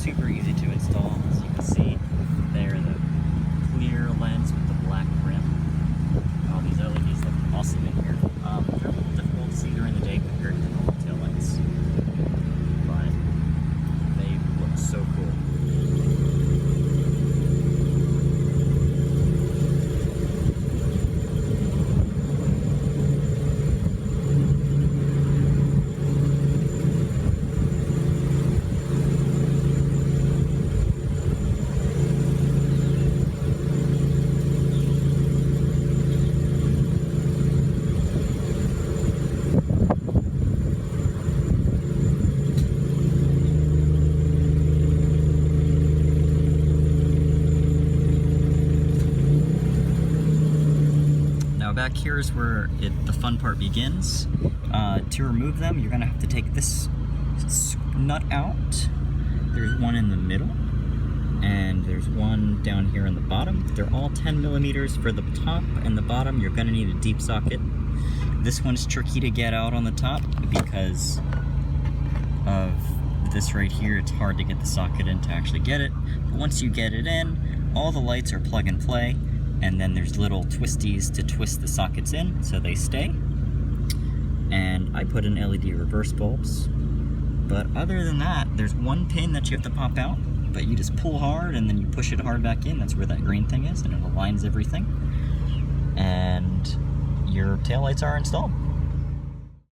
super easy to install. As you can see, they're the clear lens with the black rim. All these LEDs look awesome in here. They're a little difficult to see during the day compared to the normal tail lights, but they look so cool. Back here is where the fun part begins. To remove them, you're gonna have to take this nut out. There's one in the middle, and there's one down here in the bottom. They're all 10 millimeters for the top and the bottom. You're gonna need a deep socket. This one's tricky to get out on the top because of this right here. It's hard to get the socket in to actually get it. But once you get it in, all the lights are plug and play. And then there's little twisties to twist the sockets in so they stay. And I put in LED reverse bulbs. But other than that, there's one pin that you have to pop out, but you just pull hard and then you push it hard back in. That's where that green thing is, and it aligns everything. And your taillights are installed.